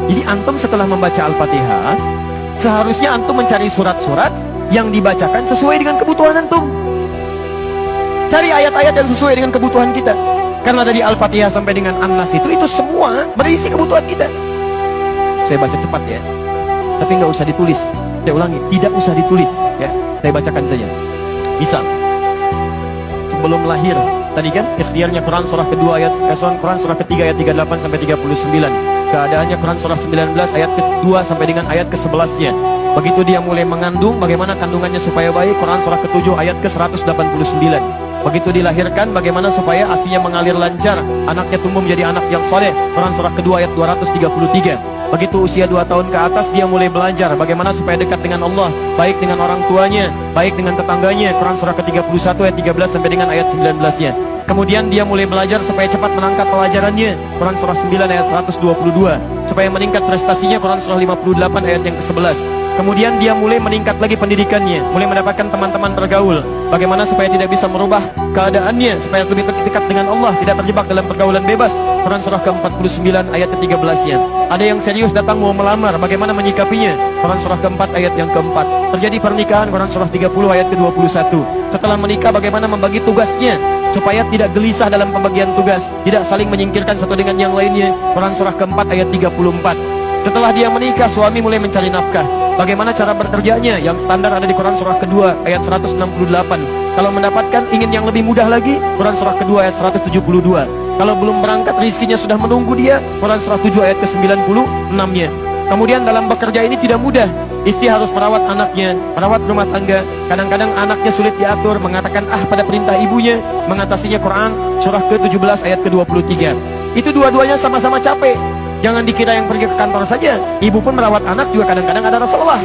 Jadi antum setelah membaca Al-Fatihah, seharusnya antum mencari surat-surat yang dibacakan sesuai dengan kebutuhan antum. Cari ayat-ayat yang sesuai dengan kebutuhan kita. Karena dari Al-Fatihah sampai dengan An-Nas itu semua berisi kebutuhan kita. Saya baca cepat ya, tapi nggak usah ditulis. Saya ulangi, tidak usah ditulis ya. Saya bacakan saja. Misal, sebelum lahir, tadi kan ikhtiarnya Quran surah kedua ayat Quran surah ketiga ayat 38 sampai 39. Keadaannya Quran surah 19 ayat kedua sampai dengan ayat ke-11-nya. Begitu dia mulai mengandung, bagaimana kandungannya supaya baik, Quran surah ke-7 ayat ke-189. Begitu dilahirkan, bagaimana supaya asinya mengalir lancar, anaknya tumbuh menjadi anak yang soleh, Quran surah kedua ayat 233. Begitu usia 2 tahun ke atas, dia mulai belajar bagaimana supaya dekat dengan Allah, baik dengan orang tuanya, baik dengan tetangganya, Quran surah ke-31 ayat 13 sampai dengan ayat 19-nya. Kemudian dia mulai belajar supaya cepat menangkap pelajarannya, Quran surah 9 ayat 122. Supaya meningkat prestasinya, Quran surah 58 ayat yang ke-11. Kemudian dia mulai meningkat lagi pendidikannya, mulai mendapatkan teman-teman bergaul. Bagaimana supaya tidak bisa merubah keadaannya, supaya lebih dekat dengan Allah, tidak terjebak dalam pergaulan bebas. Quran surah ke-49 ayat ke-13-nya. Ada yang serius datang mau melamar, bagaimana menyikapinya? Quran surah ke-4 ayat yang ke-4. Terjadi pernikahan, Quran surah 30 ayat ke-21. Setelah menikah, bagaimana membagi tugasnya supaya tidak gelisah dalam pembagian tugas, tidak saling menyingkirkan satu dengan yang lainnya. Quran surah ke-4 ayat 34. Setelah dia menikah, suami mulai mencari nafkah. Bagaimana cara bekerjanya? Yang standar ada di Quran surah kedua ayat 168. Kalau mendapatkan ingin yang lebih mudah lagi, Quran surah kedua ayat 172. Kalau belum berangkat, rizkinya sudah menunggu dia, Quran surah 7 ayat ke-96-nya. Kemudian dalam bekerja ini tidak mudah. Istri harus merawat anaknya, merawat rumah tangga. Kadang-kadang anaknya sulit diatur, mengatakan pada perintah ibunya, mengatasinya Quran surah ke-17 ayat ke-23. Itu dua-duanya sama-sama capek. Jangan dikira yang pergi ke kantor saja, ibu pun merawat anak juga kadang-kadang ada rasa lelah.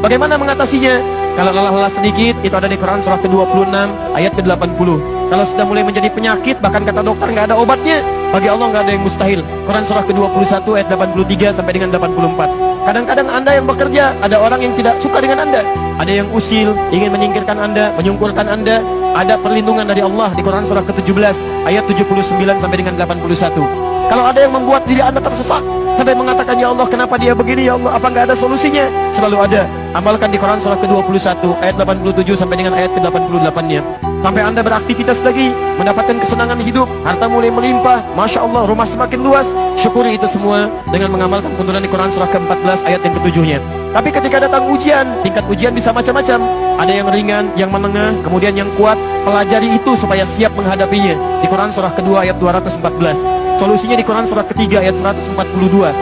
Bagaimana mengatasinya? Kalau lelah-lelah sedikit, itu ada di Quran surah ke-26 ayat ke-80. Kalau sudah mulai menjadi penyakit, bahkan kata dokter nggak ada obatnya, bagi Allah nggak ada yang mustahil. Quran surah ke-21 ayat 83 sampai dengan 84. Kadang-kadang Anda yang bekerja, ada orang yang tidak suka dengan Anda, ada yang usil, ingin menyingkirkan Anda, menyungkurkan Anda. Ada perlindungan dari Allah di Quran surah ke-17 ayat 79 sampai dengan 81. Kalau ada yang membuat diri Anda tersesat sampai mengatakan, ya Allah kenapa dia begini, ya Allah apa nggak ada solusinya? Selalu ada. Amalkan di Quran surah ke-21 ayat 87 sampai dengan ayat ke-88-nya. Sampai Anda beraktivitas lagi, mendapatkan kesenangan hidup, harta mulai melimpah, Masya Allah, rumah semakin luas. Syukuri itu semua dengan mengamalkan tuntunan di Quran surah ke-14 ayat yang ke-7-nya. Tapi ketika datang ujian, tingkat ujian bisa macam-macam. Ada yang ringan, yang menengah, kemudian yang kuat. Pelajari itu supaya siap menghadapinya. Di Quran surah kedua ayat 214. Solusinya di Quran surah ketiga ayat 142.